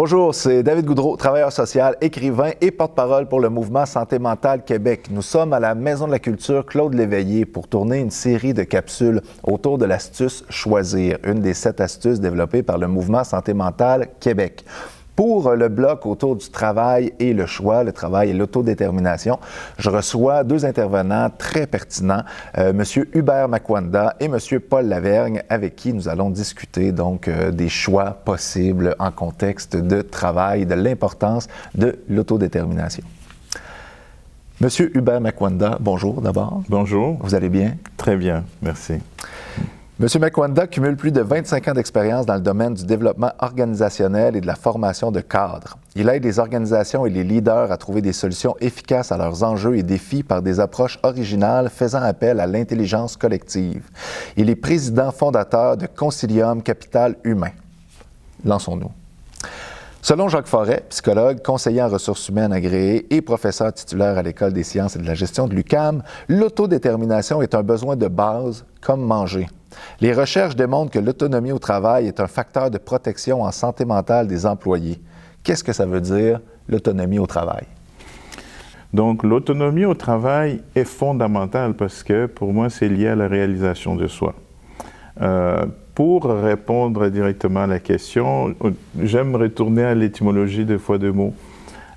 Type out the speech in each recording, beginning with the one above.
Bonjour, c'est David Goudreau, travailleur social, écrivain et porte-parole pour le mouvement Santé mentale Québec. Nous sommes à la Maison de la Culture Claude Léveillé pour tourner une série de capsules autour de l'astuce Choisir, une des 7 astuces développées par le mouvement Santé mentale Québec. Pour le bloc autour du travail et le choix, le travail et l'autodétermination, je reçois 2 intervenants très pertinents, M. Hubert Makwanda et M. Paul Lavergne, avec qui nous allons discuter donc des choix possibles en contexte de travail, de l'importance de l'autodétermination. M. Hubert Makwanda, bonjour d'abord. Bonjour. Vous allez bien? Très bien, merci. M. Makwanda cumule plus de 25 ans d'expérience dans le domaine du développement organisationnel et de la formation de cadres. Il aide les organisations et les leaders à trouver des solutions efficaces à leurs enjeux et défis par des approches originales faisant appel à l'intelligence collective. Il est président fondateur de Concilium Capital Humain. Lançons-nous. Selon Jacques Forêt, psychologue, conseiller en ressources humaines agréé et professeur titulaire à l'École des sciences et de la gestion de l'UQAM, l'autodétermination est un besoin de base comme manger. Les recherches démontrent que l'autonomie au travail est un facteur de protection en santé mentale des employés. Qu'est-ce que ça veut dire, l'autonomie au travail? Donc, l'autonomie au travail est fondamentale parce que, pour moi, c'est lié à la réalisation de soi. Pour répondre directement à la question, j'aime retourner à l'étymologie des fois de mots.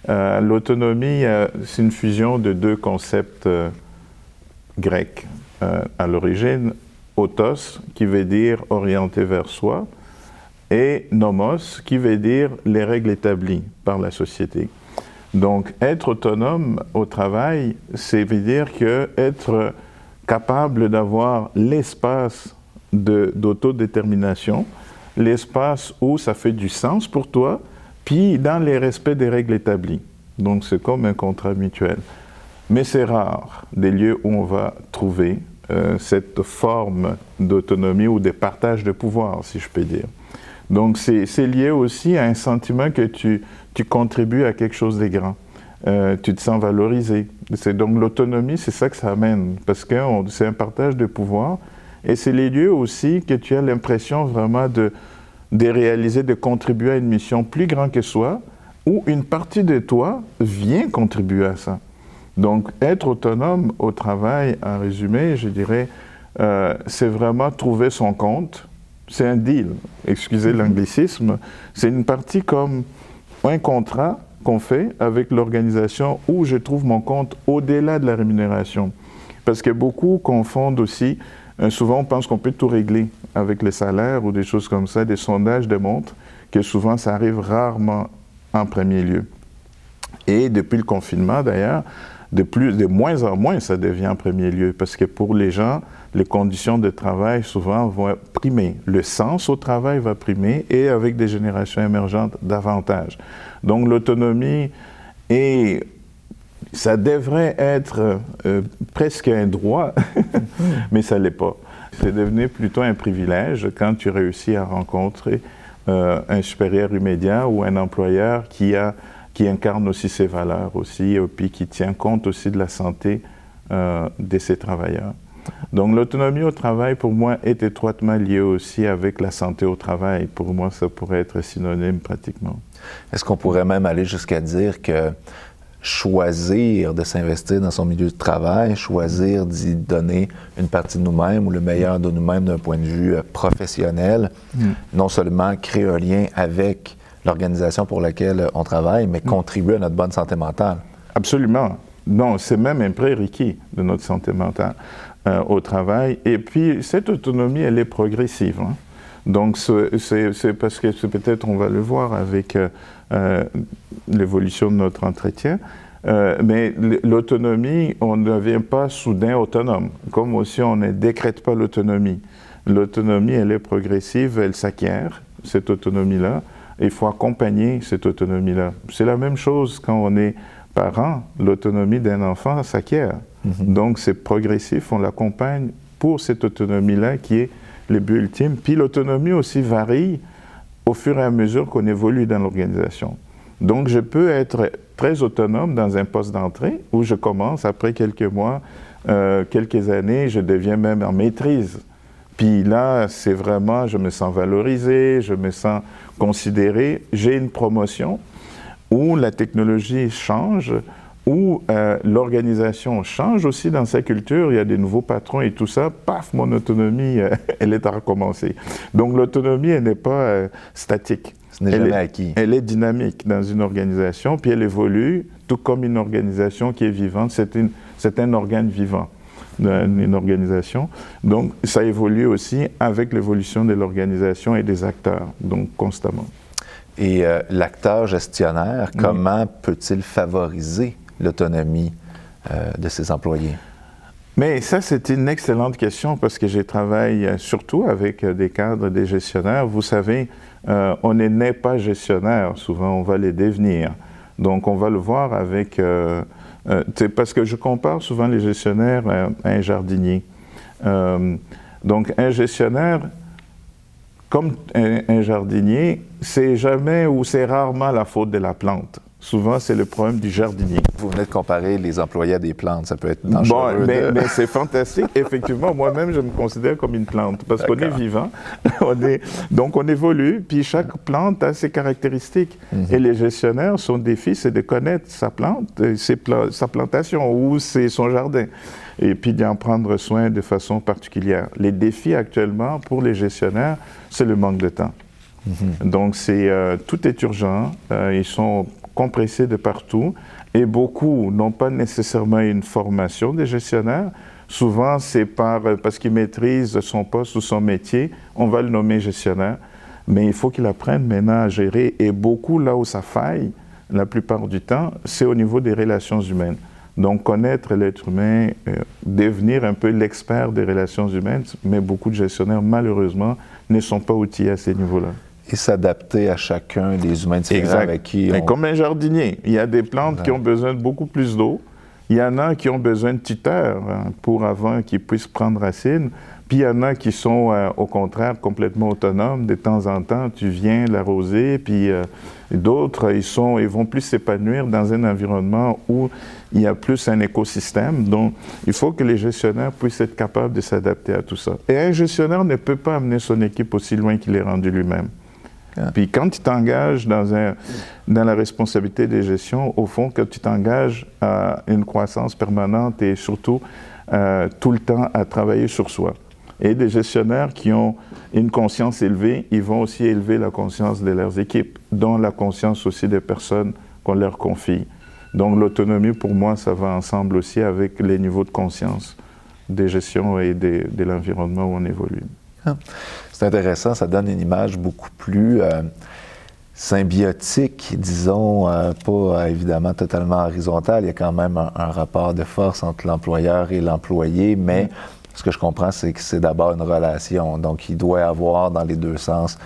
L'autonomie, c'est une fusion de 2 concepts grecs. À l'origine, autos, qui veut dire orienté vers soi, et nomos, qui veut dire les règles établies par la société. Donc, être autonome au travail, ça veut dire que être capable d'avoir l'espace d'autodétermination, l'espace où ça fait du sens pour toi, puis dans les respects des règles établies. Donc, c'est comme un contrat mutuel. Mais c'est rare des lieux où on va trouver cette forme d'autonomie ou de partage de pouvoir, si je peux dire. Donc, c'est lié aussi à un sentiment que tu contribues à quelque chose de grand. Tu te sens valorisé. Donc, l'autonomie, c'est ça que ça amène, parce que c'est un partage de pouvoir. Et c'est les lieux aussi que tu as l'impression vraiment de réaliser, de contribuer à une mission plus grande que soi, où une partie de toi vient contribuer à ça. Donc, être autonome au travail, en résumé, je dirais, c'est vraiment trouver son compte. C'est un deal, excusez l'anglicisme. C'est une partie comme un contrat qu'on fait avec l'organisation où je trouve mon compte au-delà de la rémunération. Parce que beaucoup confondent aussi, souvent on pense qu'on peut tout régler avec les salaires ou des choses comme ça. Des sondages démontrent que souvent ça arrive rarement en premier lieu. Et depuis le confinement d'ailleurs, de moins en moins, ça devient en premier lieu, parce que pour les gens, les conditions de travail souvent vont primer. Le sens au travail va primer, et avec des générations émergentes, davantage. Donc l'autonomie, ça devrait être presque un droit, mais ça ne l'est pas. C'est devenu plutôt un privilège quand tu réussis à rencontrer un supérieur immédiat ou un employeur qui incarne aussi ses valeurs aussi, puis qui tient compte aussi de la santé de ses travailleurs. Donc l'autonomie au travail, pour moi, est étroitement liée aussi avec la santé au travail. Pour moi, ça pourrait être synonyme pratiquement. Est-ce qu'on pourrait même aller jusqu'à dire que choisir de s'investir dans son milieu de travail, choisir d'y donner une partie de nous-mêmes ou le meilleur de nous-mêmes d'un point de vue professionnel, non seulement créer un lien avec l'organisation pour laquelle on travaille, mais contribuer à notre bonne santé mentale? Absolument. Non, c'est même un prérequis de notre santé mentale au travail. Et puis, cette autonomie, elle est progressive. Hein? Donc, c'est parce que peut-être on va le voir avec l'évolution de notre entretien, mais l'autonomie, on ne devient pas soudain autonome, comme aussi on ne décrète pas l'autonomie. L'autonomie, elle est progressive, elle s'acquiert, cette autonomie-là. Il faut accompagner cette autonomie-là. C'est la même chose quand on est parent, l'autonomie d'un enfant s'acquiert. Donc c'est progressif, on l'accompagne pour cette autonomie-là qui est le but ultime. Puis l'autonomie aussi varie au fur et à mesure qu'on évolue dans l'organisation. Donc je peux être très autonome dans un poste d'entrée où je commence, après quelques mois, quelques années, je deviens même en maîtrise Puis là, c'est vraiment, je me sens valorisé, je me sens considéré, j'ai une promotion où la technologie change, où l'organisation change aussi dans sa culture, il y a des nouveaux patrons et tout ça, paf, mon autonomie, elle est à recommencer. Donc l'autonomie, elle n'est pas statique. Ce n'est jamais acquis. Elle est dynamique dans une organisation, puis elle évolue, tout comme une organisation qui est vivante, c'est un organe vivant, une organisation. Donc ça évolue aussi avec l'évolution de l'organisation et des acteurs, donc constamment. Et l'acteur gestionnaire, comment peut-il favoriser l'autonomie de ses employés? Mais ça, c'est une excellente question parce que je travaille surtout avec des cadres, des gestionnaires. Vous savez, on n'est pas gestionnaire, souvent on va les devenir. Donc on va le voir avec... parce que je compare souvent les gestionnaires à un jardinier. Donc un gestionnaire, comme un jardinier, c'est jamais ou c'est rarement la faute de la plante. Souvent, c'est le problème du jardinier. Vous venez de comparer les employés à des plantes, ça peut être dangereux. Bon, mais c'est fantastique. Effectivement, moi-même, je me considère comme une plante parce qu'on est vivant, donc on évolue, puis chaque plante a ses caractéristiques. Et les gestionnaires, son défi, c'est de connaître sa plante, sa plantation ou son jardin, et puis d'en prendre soin de façon particulière. Les défis actuellement pour les gestionnaires, c'est le manque de temps. Donc, tout est urgent, ils sont compressés de partout et beaucoup n'ont pas nécessairement une formation de gestionnaire. Souvent, c'est parce qu'ils maîtrisent son poste ou son métier, on va le nommer gestionnaire, mais il faut qu'il apprenne maintenant à gérer et beaucoup là où ça faille, la plupart du temps, c'est au niveau des relations humaines. Donc, connaître l'être humain, devenir un peu l'expert des relations humaines, mais beaucoup de gestionnaires, malheureusement, ne sont pas outillés à ces niveaux-là. Et s'adapter à chacun des humains différents avec qui on... Comme un jardinier, il y a des plantes qui ont besoin de beaucoup plus d'eau. Il y en a qui ont besoin de tuteurs avant qu'ils puissent prendre racine. Puis il y en a qui sont au contraire complètement autonomes. De temps en temps, tu viens l'arroser. Puis d'autres, ils vont plus s'épanouir dans un environnement où il y a plus un écosystème. Donc il faut que les gestionnaires puissent être capables de s'adapter à tout ça. Et un gestionnaire ne peut pas amener son équipe aussi loin qu'il est rendu lui-même. Puis quand tu t'engages dans la responsabilité des gestions, au fond, que tu t'engages à une croissance permanente et surtout tout le temps à travailler sur soi. Et des gestionnaires qui ont une conscience élevée, ils vont aussi élever la conscience de leurs équipes, dont la conscience aussi des personnes qu'on leur confie. Donc l'autonomie, pour moi, ça va ensemble aussi avec les niveaux de conscience des gestions et de l'environnement où on évolue. C'est intéressant, ça donne une image beaucoup plus symbiotique, disons, pas évidemment totalement horizontale. Il y a quand même un rapport de force entre l'employeur et l'employé, mais ce que je comprends, c'est que c'est d'abord une relation. Donc, il doit y avoir dans les deux sens,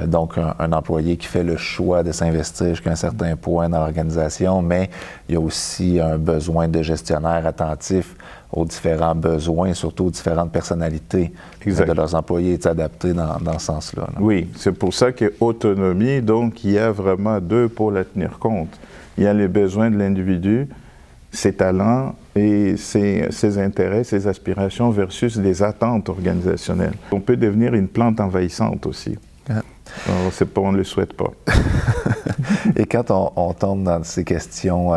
donc un employé qui fait le choix de s'investir jusqu'à un certain point dans l'organisation, mais il y a aussi un besoin de gestionnaires attentifs aux différents besoins, surtout aux différentes personnalités de leurs employés et de s'adapter dans ce sens-là. Là. Oui, c'est pour ça qu'autonomie, donc, il y a vraiment deux pôles à tenir compte. Il y a les besoins de l'individu, ses talents et ses intérêts, ses aspirations versus des attentes organisationnelles. On peut devenir une plante envahissante aussi. Alors, on ne le souhaite pas. Et quand on tombe dans ces questions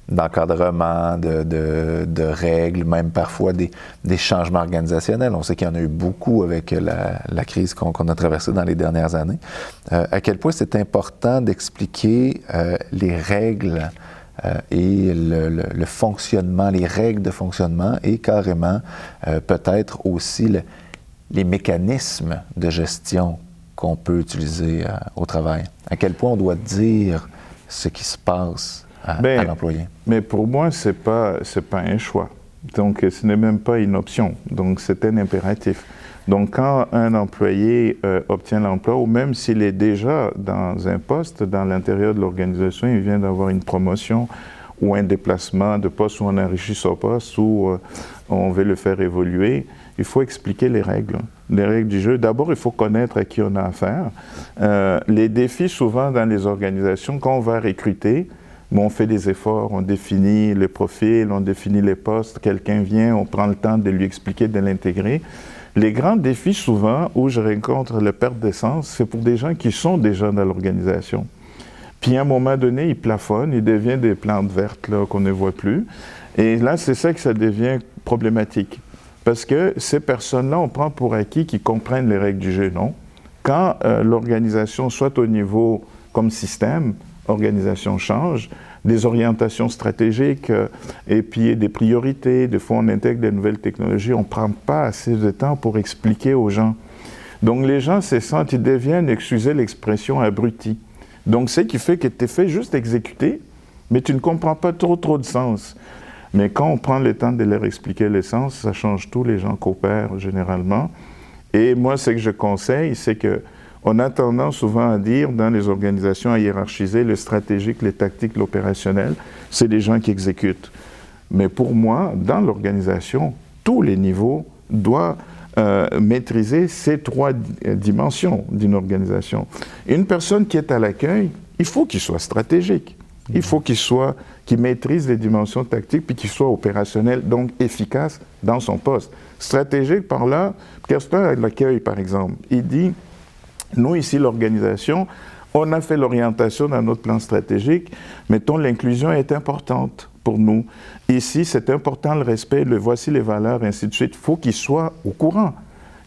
d'encadrement, de règles, même parfois des changements organisationnels. On sait qu'il y en a eu beaucoup avec la crise qu'on a traversée dans les dernières années. À quel point c'est important d'expliquer les règles et le fonctionnement, les règles de fonctionnement et carrément peut-être aussi les mécanismes de gestion qu'on peut utiliser au travail. À quel point on doit dire ce qui se passe à l'employé. Mais pour moi, c'est pas un choix. Donc, ce n'est même pas une option. Donc, c'est un impératif. Donc, quand un employé obtient l'emploi, ou même s'il est déjà dans un poste, dans l'intérieur de l'organisation, il vient d'avoir une promotion ou un déplacement de poste où on enrichit son poste, ou on veut le faire évoluer, il faut expliquer les règles du jeu. D'abord, il faut connaître à qui on a affaire. Les défis, souvent, dans les organisations, quand on va recruter, on fait des efforts, on définit les profils, on définit les postes, quelqu'un vient, on prend le temps de lui expliquer, de l'intégrer. Les grands défis, souvent, où je rencontre la perte d'essence, c'est pour des gens qui sont déjà dans l'organisation. Puis à un moment donné, ils plafonnent, ils deviennent des plantes vertes là, qu'on ne voit plus. Et là, c'est ça que ça devient problématique. Parce que ces personnes-là, on prend pour acquis qu'ils comprennent les règles du jeu, non? Quand l'organisation, soit au niveau comme système, organisation change, des orientations stratégiques et puis des priorités, des fois on intègre des nouvelles technologies, on ne prend pas assez de temps pour expliquer aux gens. Donc les gens se sentent, ils deviennent, excusez l'expression, abrutis. Donc ce qui fait que tu es fait juste exécuter, mais tu ne comprends pas trop de sens. Mais quand on prend le temps de leur expliquer le sens, ça change tout, les gens coopèrent généralement. Et moi, ce que je conseille, c'est que on a tendance souvent à dire, dans les organisations, à hiérarchiser le stratégique, le tactique, l'opérationnel, c'est des gens qui exécutent. Mais pour moi, dans l'organisation, tous les niveaux doivent maîtriser ces trois dimensions d'une organisation. Une personne qui est à l'accueil, il faut qu'il soit stratégique. Il faut qu'il maîtrise les dimensions tactiques puis qu'il soit opérationnel, donc efficace dans son poste. Stratégique, par là, quelqu'un à l'accueil, par exemple, il dit, nous, ici, l'organisation, on a fait l'orientation dans notre plan stratégique, mettons, l'inclusion est importante pour nous. Ici, c'est important le respect, voici les valeurs, ainsi de suite. Il faut qu'il soit au courant,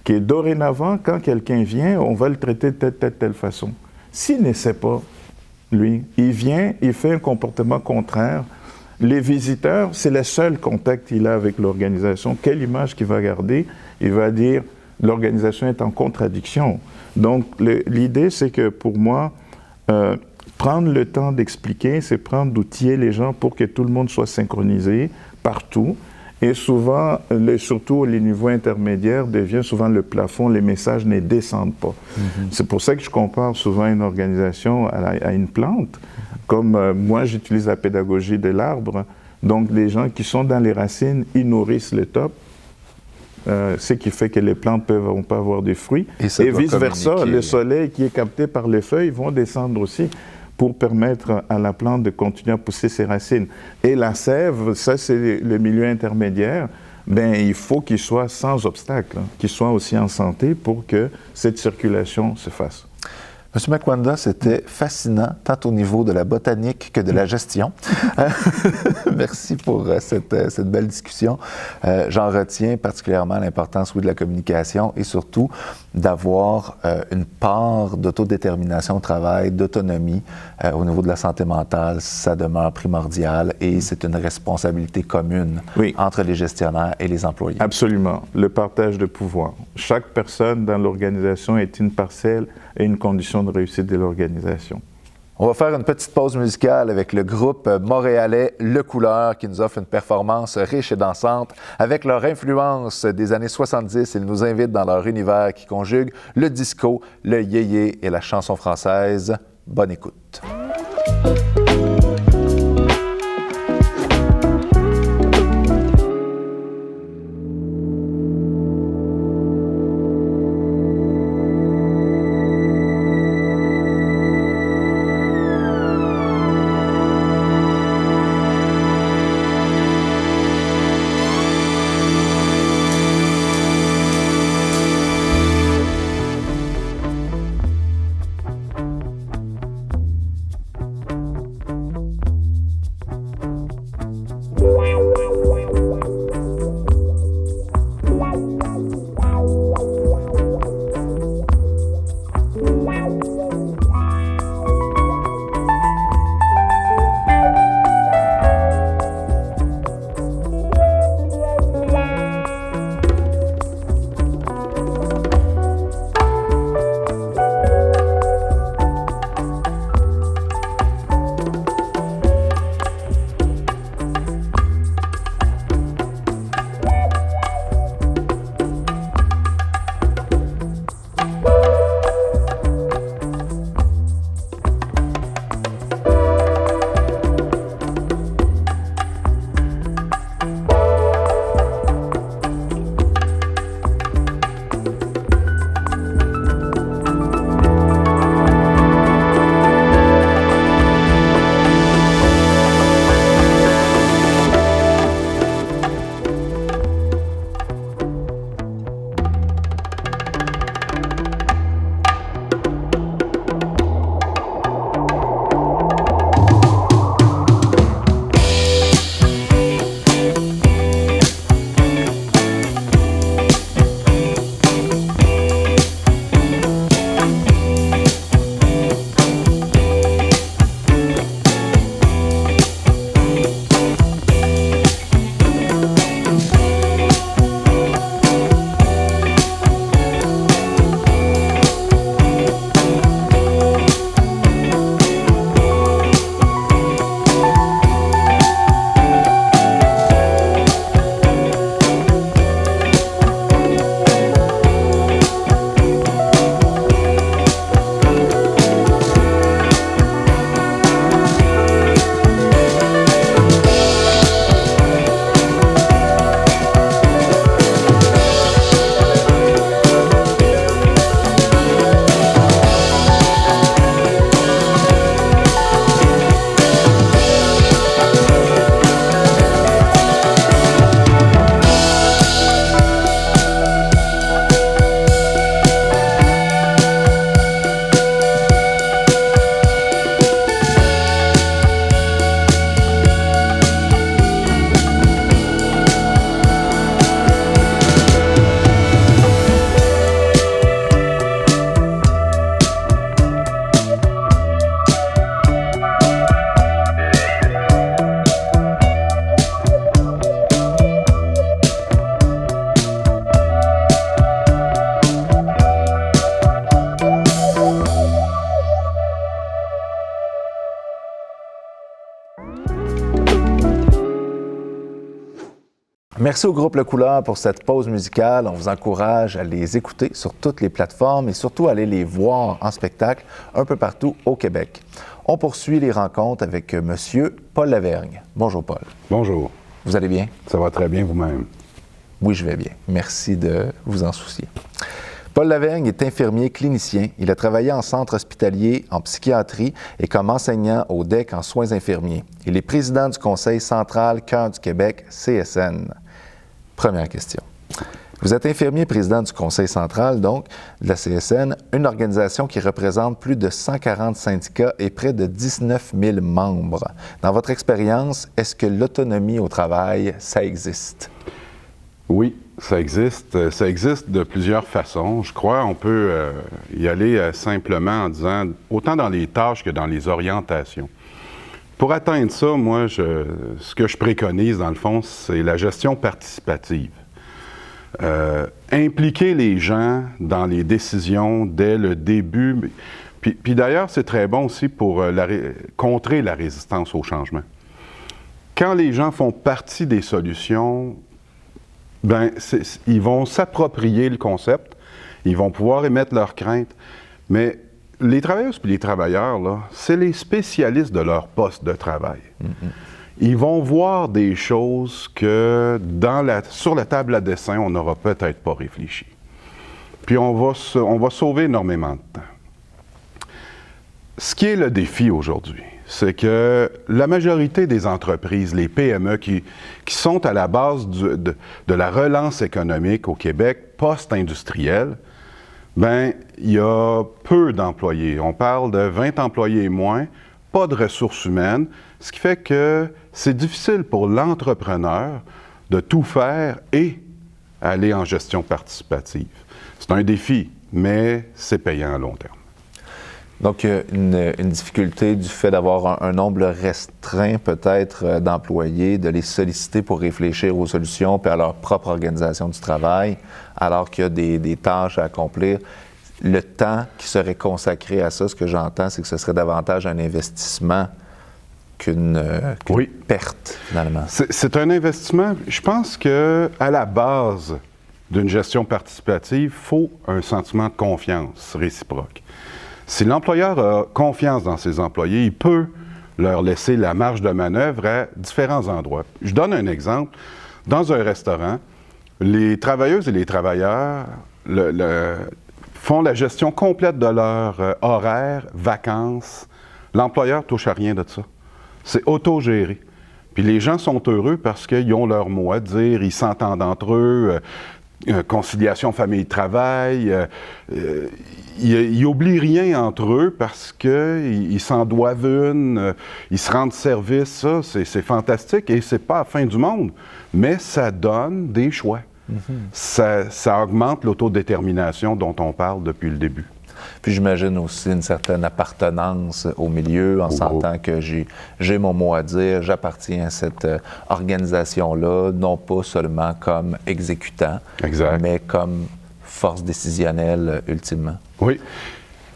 que dorénavant, quand quelqu'un vient, on va le traiter de telle façon. S'il ne sait pas, lui, il vient, il fait un comportement contraire. Les visiteurs, c'est le seul contact qu'il a avec l'organisation. Quelle image qu'il va garder? Il va dire, l'organisation est en contradiction. Donc, l'idée, c'est que pour moi, prendre le temps d'expliquer, c'est d'outiller les gens pour que tout le monde soit synchronisé partout. Et souvent, surtout les niveaux intermédiaires, devient souvent le plafond, les messages ne descendent pas. C'est pour ça que je compare souvent une organisation à une plante. Comme moi, j'utilise la pédagogie de l'arbre. Donc, les gens qui sont dans les racines, ils nourrissent le top. Ce qui fait que les plantes ne vont pas avoir de fruits. Et vice-versa, le soleil qui est capté par les feuilles vont descendre aussi pour permettre à la plante de continuer à pousser ses racines. Et la sève, ça c'est le milieu intermédiaire, ben, il faut qu'il soit sans obstacle, qu'il soit aussi en santé pour que cette circulation se fasse. Monsieur Makwanda, c'était fascinant, tant au niveau de la botanique que de la gestion. Merci pour cette belle discussion. J'en retiens particulièrement l'importance, oui, de la communication et surtout d'avoir une part d'autodétermination au travail, d'autonomie au niveau de la santé mentale. Ça demeure primordial et c'est une responsabilité commune entre les gestionnaires et les employés. Absolument. Le partage de pouvoir. Chaque personne dans l'organisation est une parcelle et une condition de réussite de l'organisation. On va faire une petite pause musicale avec le groupe montréalais Le Couleur qui nous offre une performance riche et dansante. Avec leur influence des années 70, ils nous invitent dans leur univers qui conjugue le disco, le yéyé et la chanson française. Bonne écoute. Merci au groupe Le Couleur pour cette pause musicale. On vous encourage à les écouter sur toutes les plateformes et surtout à aller les voir en spectacle un peu partout au Québec. On poursuit les rencontres avec M. Paul Lavergne. Bonjour Paul. Bonjour. Vous allez bien? Ça va très bien vous-même. Oui, je vais bien. Merci de vous en soucier. Paul Lavergne est infirmier clinicien. Il a travaillé en centre hospitalier, en psychiatrie et comme enseignant au DEC en soins infirmiers. Il est président du Conseil central Cœur du Québec, CSN. Première question. Vous êtes infirmier président du Conseil central, donc, de la CSN, une organisation qui représente plus de 140 syndicats et près de 19 000 membres. Dans votre expérience, est-ce que l'autonomie au travail, ça existe? Oui, ça existe. Ça existe de plusieurs façons. Je crois qu'on peut y aller simplement en disant, autant dans les tâches que dans les orientations. Pour atteindre ça, moi, ce que je préconise, dans le fond, c'est la gestion participative. Impliquer les gens dans les décisions dès le début. Puis d'ailleurs, c'est très bon aussi pour contrer la résistance au changement. Quand les gens font partie des solutions, ils vont s'approprier le concept, ils vont pouvoir émettre leurs craintes, mais les travailleuses et les travailleurs, là, c'est les spécialistes de leur poste de travail. Ils vont voir des choses que sur la table à dessin, on n'aura peut-être pas réfléchi. Puis on va sauver énormément de temps. Ce qui est le défi aujourd'hui, c'est que la majorité des entreprises, les PME qui sont à la base de la relance économique au Québec post-industrielle, il y a peu d'employés. On parle de 20 employés et moins, pas de ressources humaines, ce qui fait que c'est difficile pour l'entrepreneur de tout faire et aller en gestion participative. C'est un défi, mais c'est payant à long terme. Donc, il y a une difficulté du fait d'avoir un nombre restreint peut-être d'employés, de les solliciter pour réfléchir aux solutions puis à leur propre organisation du travail, alors qu'il y a des tâches à accomplir. Le temps qui serait consacré à ça, ce que j'entends, c'est que ce serait davantage un investissement qu'une perte, finalement. C'est un investissement. Je pense qu'à la base d'une gestion participative, il faut un sentiment de confiance réciproque. Si l'employeur a confiance dans ses employés, il peut leur laisser la marge de manœuvre à différents endroits. Je donne un exemple. Dans un restaurant, les travailleuses et les travailleurs font la gestion complète de leur horaire, vacances. L'employeur ne touche à rien de ça. C'est autogéré. Puis les gens sont heureux parce qu'ils ont leur mot à dire, ils s'entendent entre eux, conciliation famille-travail, ils n'oublient rien entre eux parce qu'ils s'en doivent une, ils se rendent service, ça, c'est fantastique et c'est pas la fin du monde, mais ça donne des choix. Ça augmente l'autodétermination dont on parle depuis le début. Puis j'imagine aussi une certaine appartenance au milieu, en sentant que j'ai mon mot à dire, j'appartiens à cette organisation-là, non pas seulement comme exécutant, mais comme force décisionnelle ultimement. Oui.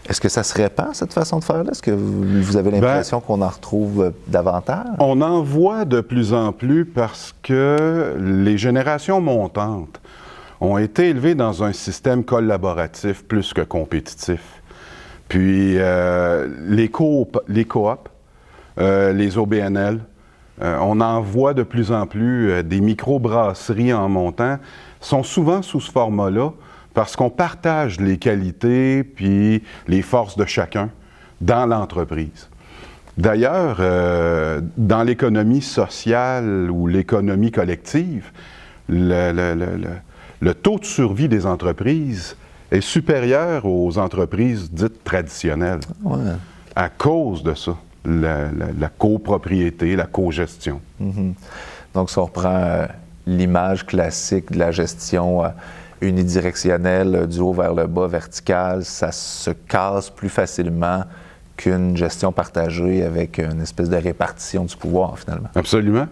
Est-ce que ça se répand, cette façon de faire-là? Est-ce que vous avez l'impression qu'on en retrouve davantage? On en voit de plus en plus parce que les générations montantes ont été élevés dans un système collaboratif plus que compétitif. Puis les coops, les OBNL, on en voit de plus en plus des microbrasseries en montant, sont souvent sous ce format-là parce qu'on partage les qualités puis les forces de chacun dans l'entreprise. D'ailleurs, dans l'économie sociale ou l'économie collective, le taux de survie des entreprises est supérieur aux entreprises dites traditionnelles à cause de ça, la copropriété, la cogestion. Donc, si on reprend l'image classique de la gestion unidirectionnelle, du haut vers le bas, verticale, ça se casse plus facilement qu'une gestion partagée avec une espèce de répartition du pouvoir, finalement. Absolument.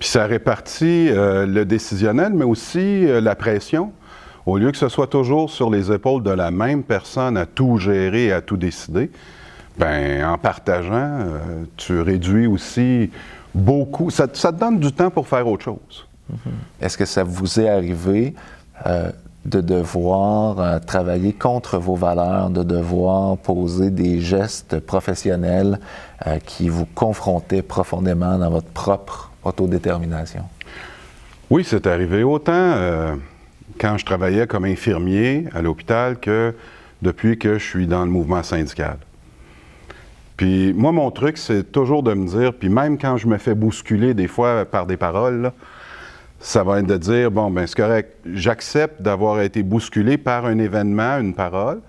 Puis ça répartit le décisionnel, mais aussi la pression. Au lieu que ce soit toujours sur les épaules de la même personne à tout gérer et à tout décider, en partageant, tu réduis aussi beaucoup. Ça te donne du temps pour faire autre chose. Est-ce que ça vous est arrivé de devoir travailler contre vos valeurs, de devoir poser des gestes professionnels qui vous confrontaient profondément dans votre propre autodétermination? Oui, c'est arrivé autant quand je travaillais comme infirmier à l'hôpital que depuis que je suis dans le mouvement syndical. Puis moi, mon truc, c'est toujours de me dire, puis même quand je me fais bousculer des fois par des paroles, là, ça va être de dire, bon, ben c'est correct, j'accepte d'avoir été bousculé par un événement, une parole.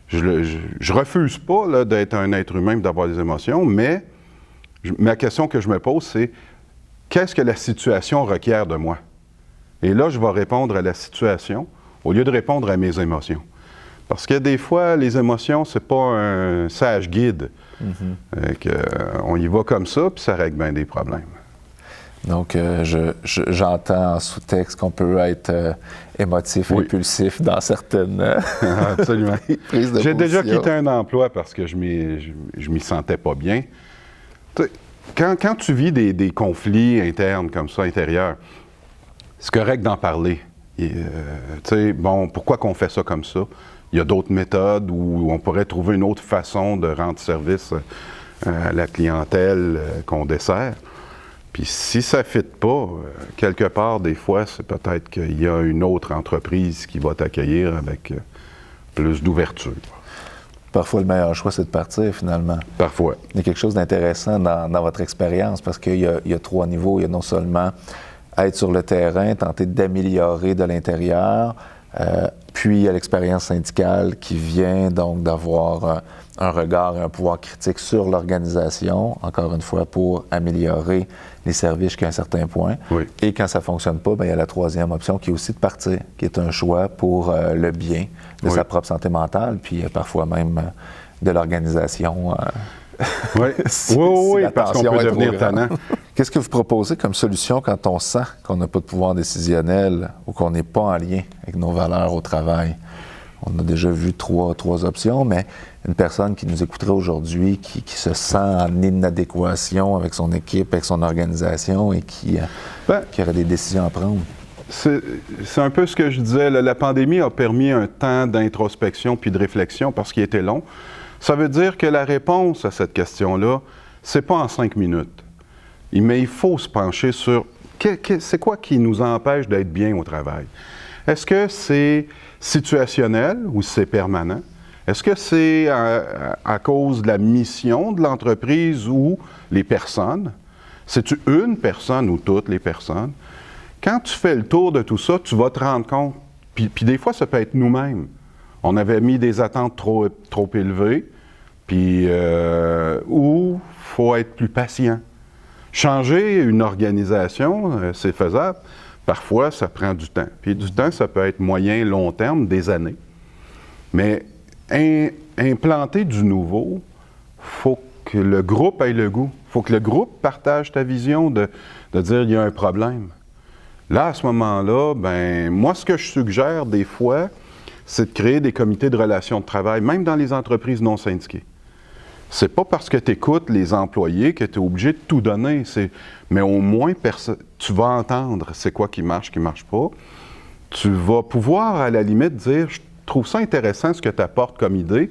Je refuse pas là, d'être un être humain et d'avoir des émotions, mais ma question que je me pose, c'est qu'est-ce que la situation requiert de moi? Et là, je vais répondre à la situation au lieu de répondre à mes émotions. Parce que des fois, les émotions, c'est pas un sage guide. On y va comme ça, puis ça règle bien des problèmes. Donc, j'entends en sous-texte qu'on peut être émotif, impulsif dans certaines Absolument. prises de J'ai déjà position. quitté un emploi parce que je m'y sentais pas bien. Quand tu vis des conflits internes comme ça, intérieurs, c'est correct d'en parler. Bon, pourquoi qu'on fait ça comme ça? Il y a d'autres méthodes où on pourrait trouver une autre façon de rendre service à la clientèle qu'on dessert. Puis si ça ne fit pas, quelque part, des fois, c'est peut-être qu'il y a une autre entreprise qui va t'accueillir avec plus d'ouverture. Parfois, le meilleur choix, c'est de partir, finalement. Parfois. Il y a quelque chose d'intéressant dans votre expérience, parce qu'il y a 3 niveaux. Il y a non seulement être sur le terrain, tenter d'améliorer de l'intérieur, puis il y a l'expérience syndicale qui vient donc d'avoir un regard et un pouvoir critique sur l'organisation, encore une fois, pour améliorer les services jusqu'à un certain point. Oui. Et quand ça ne fonctionne pas, bien, il y a la 3e option qui est aussi de partir, qui est un choix pour le bien de sa propre santé mentale, puis parfois même de l'organisation. Oui, si la parce qu'on tension peut est trop devenir grande. tannant. Qu'est-ce que vous proposez comme solution quand on sent qu'on n'a pas de pouvoir décisionnel ou qu'on n'est pas en lien avec nos valeurs au travail? On a déjà vu trois options, mais une personne qui nous écouterait aujourd'hui, qui se sent en inadéquation avec son équipe, avec son organisation et qui aurait des décisions à prendre. C'est un peu ce que je disais. La pandémie a permis un temps d'introspection puis de réflexion parce qu'il était long. Ça veut dire que la réponse à cette question-là, c'est pas en 5 minutes. Mais il faut se pencher sur c'est quoi qui nous empêche d'être bien au travail. Est-ce que c'est situationnel ou c'est permanent? Est-ce que c'est à cause de la mission de l'entreprise ou les personnes? C'est-tu une personne ou toutes les personnes? Quand tu fais le tour de tout ça, tu vas te rendre compte. Puis des fois, ça peut être nous-mêmes. On avait mis des attentes trop élevées, puis où il faut être plus patient. Changer une organisation, c'est faisable. Parfois, ça prend du temps. Puis du temps, ça peut être moyen, long terme, des années. Mais implanter du nouveau, il faut que le groupe ait le goût. Il faut que le groupe partage ta vision de dire il y a un problème. Là, à ce moment-là, ben moi, ce que je suggère des fois, c'est de créer des comités de relations de travail, même dans les entreprises non syndiquées. C'est pas parce que tu écoutes les employés que tu es obligé de tout donner. Mais au moins, tu vas entendre c'est quoi qui marche pas. Tu vas pouvoir, à la limite, dire « Je trouve ça intéressant ce que tu apportes comme idée.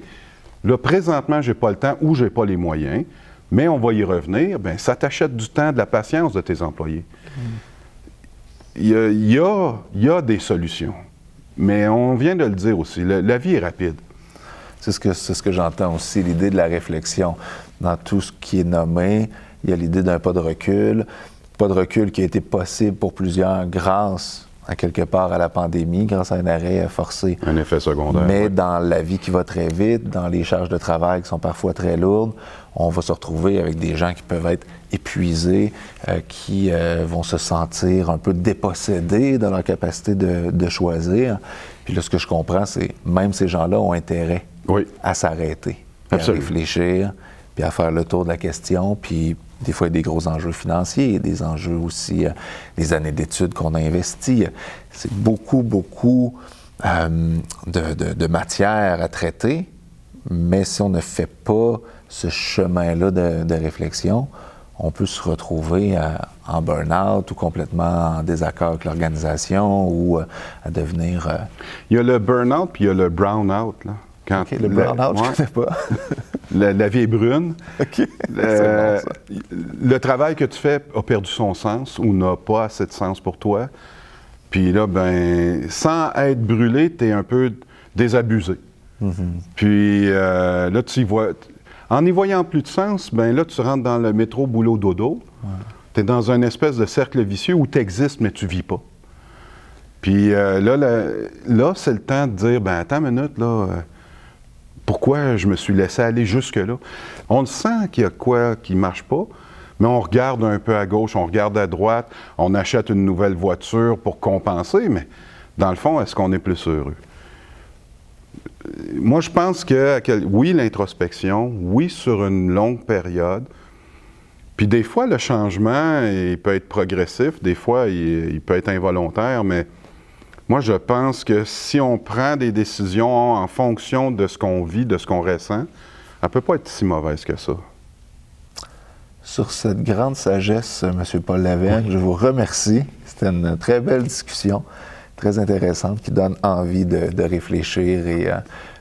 Là, présentement, j'ai pas le temps ou j'ai pas les moyens, mais on va y revenir. » Bien, ça t'achète du temps, de la patience de tes employés. Il y a des solutions. Mais on vient de le dire aussi, la vie est rapide. C'est ce que j'entends aussi, l'idée de la réflexion. Dans tout ce qui est nommé, il y a l'idée d'un pas de recul qui a été possible pour plusieurs grâce à quelque part à la pandémie, grâce à un arrêt forcé. Un effet secondaire. Mais dans la vie qui va très vite, dans les charges de travail qui sont parfois très lourdes, on va se retrouver avec des gens qui peuvent être épuisés, qui vont se sentir un peu dépossédés dans leur capacité de choisir. Puis là, ce que je comprends, c'est même ces gens-là ont intérêt à s'arrêter, à réfléchir, puis à faire le tour de la question, puis des fois, il y a des gros enjeux financiers, des enjeux aussi, des années d'études qu'on a investies. C'est beaucoup de matière à traiter, mais si on ne fait pas ce chemin-là de réflexion, on peut se retrouver en burn-out ou complètement en désaccord avec l'organisation ou à devenir... Il y a le burn-out puis il y a le brown-out. Là. Quand OK, le burn-out, je ne connais pas. la vie est brune. OK, c'est bon, ça. Le travail que tu fais a perdu son sens ou n'a pas assez de sens pour toi. Puis là, ben, sans être brûlé, tu es un peu désabusé. Puis là, tu y vois... En y voyant plus de sens, ben là, tu rentres dans le métro boulot dodo. Tu es dans une espèce de cercle vicieux où tu existes, mais tu vis pas. Puis là, c'est le temps de dire, ben attends une minute, là, pourquoi je me suis laissé aller jusque-là? On le sent qu'il y a quoi qui marche pas, mais on regarde un peu à gauche, on regarde à droite, on achète une nouvelle voiture pour compenser, mais dans le fond, est-ce qu'on est plus heureux? Moi, je pense que, oui, l'introspection, oui, sur une longue période, puis des fois, le changement, il peut être progressif, des fois, il peut être involontaire, mais moi, je pense que si on prend des décisions en fonction de ce qu'on vit, de ce qu'on ressent, elle ne peut pas être si mauvaise que ça. Sur cette grande sagesse, M. Paul Laverne, je vous remercie. C'était une très belle discussion, très intéressante, qui donne envie de réfléchir et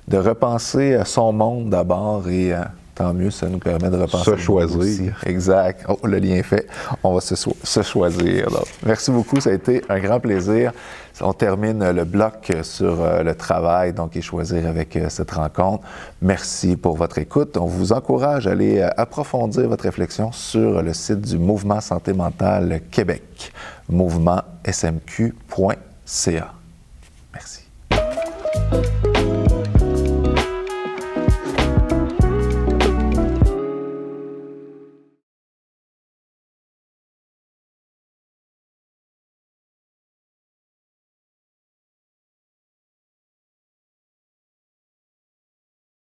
de repenser son monde d'abord et tant mieux, ça nous permet de repenser. Se choisir. Aussi. Exact. Oh, le lien est fait. On va se choisir. Donc, merci beaucoup. Ça a été un grand plaisir. On termine le bloc sur le travail, donc, et choisir avec cette rencontre. Merci pour votre écoute. On vous encourage à aller approfondir votre réflexion sur le site du Mouvement Santé Mentale Québec, mouvementsmq.ca. Merci.